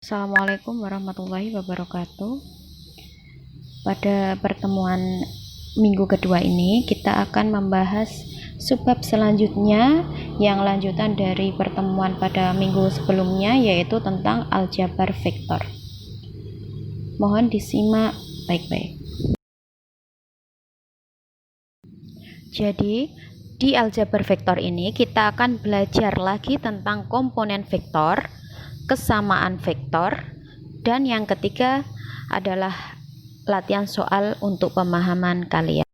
Assalamualaikum warahmatullahi wabarakatuh. Pada pertemuan minggu kedua ini, kita akan membahas subbab selanjutnya yang lanjutan dari pertemuan pada minggu sebelumnya, yaitu tentang aljabar vektor. Mohon disimak baik-baik. Jadi, di aljabar vektor ini kita akan belajar lagi tentang komponen vektor, kesamaan vektor, dan yang ketiga adalah latihan soal untuk pemahaman kalian.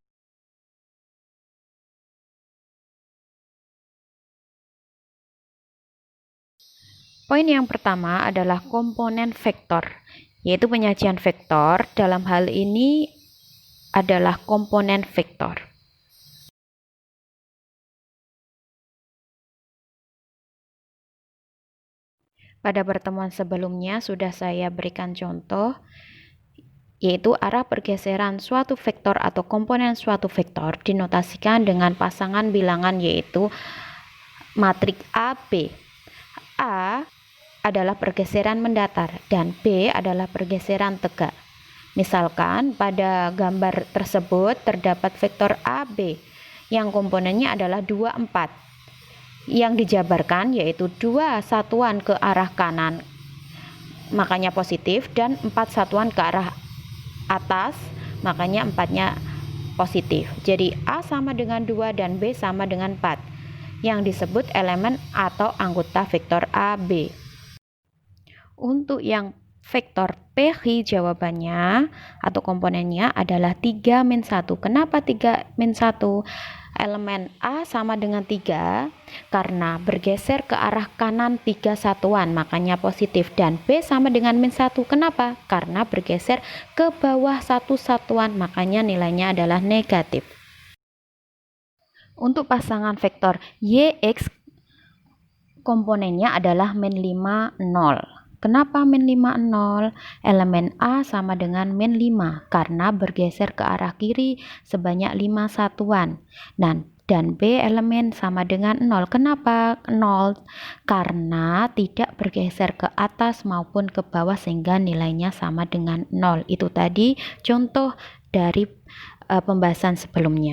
Poin yang pertama adalah komponen vektor, yaitu penyajian vektor dalam hal ini adalah komponen vektor. Pada pertemuan sebelumnya sudah saya berikan contoh, yaitu arah pergeseran suatu vektor atau komponen suatu vektor dinotasikan dengan pasangan bilangan, yaitu matriks A, B. A adalah pergeseran mendatar dan B adalah pergeseran tegak. Misalkan pada gambar tersebut terdapat vektor AB yang komponennya adalah 2, 4. Yang dijabarkan yaitu 2 satuan ke arah kanan, makanya positif, dan 4 satuan ke arah atas, makanya 4-nya positif. Jadi A sama dengan 2 dan B sama dengan 4, yang disebut elemen atau anggota vektor AB. Untuk yang vektor PI jawabannya atau komponennya adalah 3-1. Kenapa 3-1? Elemen A sama dengan 3 karena bergeser ke arah kanan 3 satuan, makanya positif, dan B sama dengan -1. Kenapa? Karena bergeser ke bawah 1 satuan, makanya nilainya adalah negatif. Untuk pasangan vektor YX komponennya adalah -5, 0. Kenapa -5, 0? Elemen A sama dengan -5 karena bergeser ke arah kiri sebanyak 5 satuan. Dan B elemen sama dengan 0. Kenapa 0? Karena tidak bergeser ke atas maupun ke bawah sehingga nilainya sama dengan 0. Itu tadi contoh dari pembahasan sebelumnya.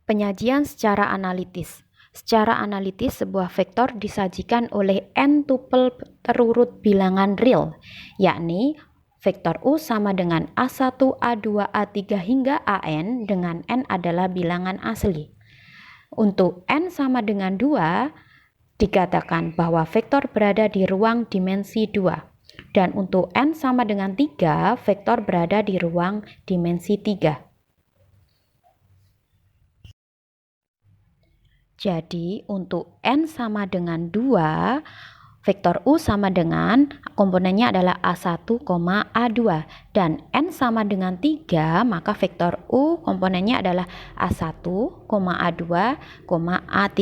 Penyajian secara analitis. Secara analitis, sebuah vektor disajikan oleh n tupel terurut bilangan real, yakni vektor U sama dengan A1, A2, A3 hingga AN dengan n adalah bilangan asli. Untuk n sama dengan 2, dikatakan bahwa vektor berada di ruang dimensi 2. Dan untuk n sama dengan 3, vektor berada di ruang dimensi 3. Jadi untuk n sama dengan 2, vektor U sama dengan komponennya adalah A1, A2, dan n sama dengan 3, maka vektor U komponennya adalah A1, A2, A3.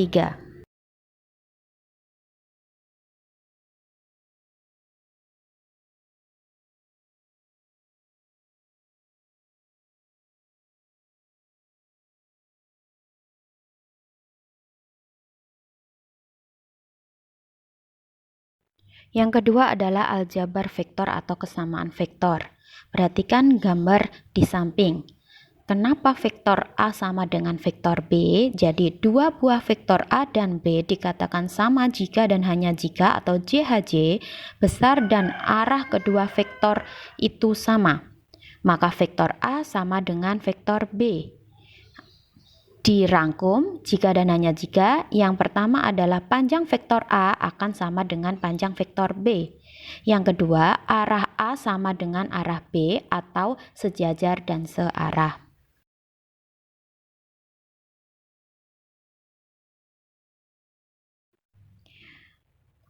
Yang kedua adalah aljabar vektor atau kesamaan vektor. Perhatikan gambar di samping. Kenapa vektor A sama dengan vektor B? Jadi dua buah vektor A dan B dikatakan sama jika dan hanya jika atau JHJ besar dan arah kedua vektor itu sama. Maka vektor A sama dengan vektor B. Dirangkum jika dan hanya jika yang pertama adalah panjang vektor A akan sama dengan panjang vektor B. Yang kedua, arah A sama dengan arah B atau sejajar dan searah.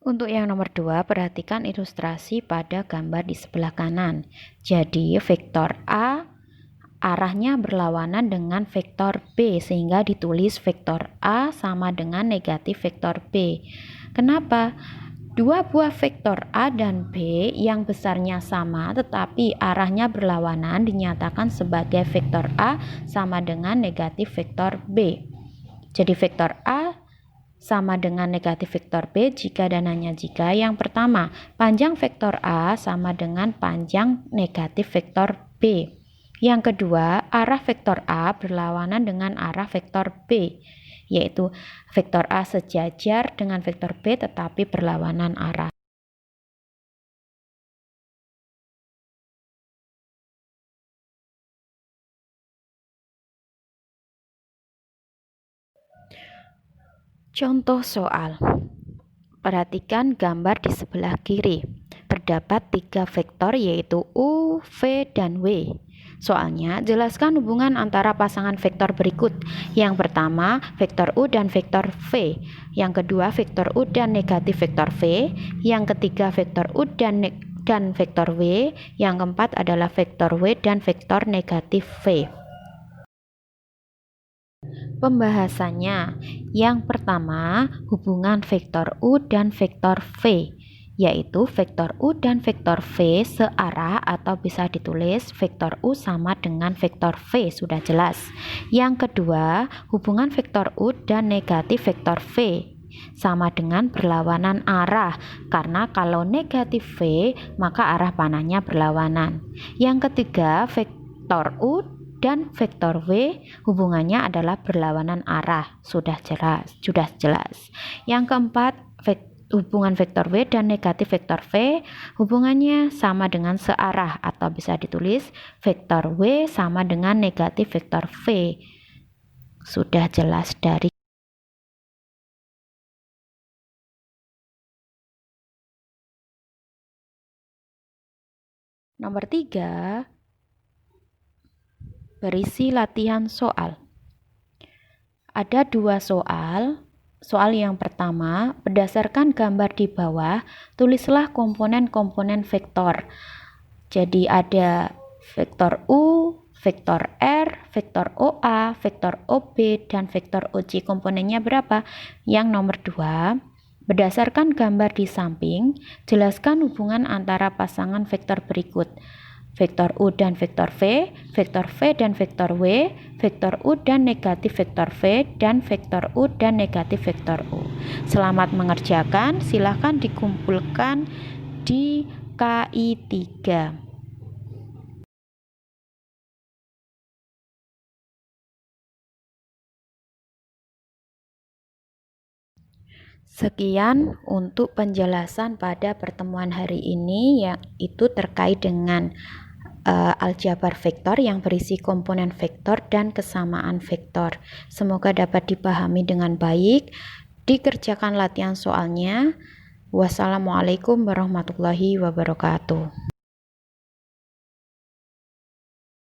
Untuk yang nomor 2, perhatikan ilustrasi pada gambar di sebelah kanan. Jadi vektor A arahnya berlawanan dengan vektor B sehingga ditulis vektor A sama dengan negatif vektor B. Kenapa? Dua buah vektor A dan B yang besarnya sama tetapi arahnya berlawanan dinyatakan sebagai vektor A sama dengan negatif vektor B. Jadi vektor A sama dengan negatif vektor B jika dan hanya jika yang pertama, panjang vektor A sama dengan panjang negatif vektor B. Yang kedua, arah vektor A berlawanan dengan arah vektor B, yaitu vektor A sejajar dengan vektor B tetapi berlawanan arah. Contoh soal. Perhatikan gambar di sebelah kiri. Terdapat 3 vektor yaitu U, V, dan W. Soalnya, jelaskan hubungan antara pasangan vektor berikut. Yang pertama, vektor U dan vektor V. Yang kedua, vektor U dan negatif vektor V. Yang ketiga, vektor U dan vektor W. Yang keempat adalah vektor W dan vektor negatif V. Pembahasannya, yang pertama, hubungan vektor U dan vektor V, yaitu vektor U dan vektor V searah atau bisa ditulis vektor U sama dengan vektor V, sudah jelas. Yang kedua, hubungan vektor U dan negatif vektor V sama dengan berlawanan arah, karena kalau negatif V maka arah panahnya berlawanan. Yang ketiga, vektor U dan vektor W hubungannya adalah berlawanan arah, sudah jelas. Yang keempat, hubungan vektor W dan negatif vektor V hubungannya sama dengan searah atau bisa ditulis vektor W sama dengan negatif vektor V. Sudah jelas dari nomor 3. Berisi latihan soal. Ada 2 soal. Soal yang pertama, berdasarkan gambar di bawah, tulislah komponen-komponen vektor. Jadi ada vektor U, vektor R, vektor OA, vektor OB, dan vektor OJ. Komponennya berapa? Yang nomor 2, berdasarkan gambar di samping, jelaskan hubungan antara pasangan vektor berikut. Vektor U dan vektor V dan vektor W, vektor U dan negatif vektor V, dan vektor U dan negatif vektor U. Selamat mengerjakan, silahkan dikumpulkan di KI 3. Sekian untuk penjelasan pada pertemuan hari ini, yang itu terkait dengan aljabar vektor yang berisi komponen vektor dan kesamaan vektor. Semoga dapat dipahami dengan baik. Dikerjakan latihan soalnya. Wassalamualaikum warahmatullahi wabarakatuh.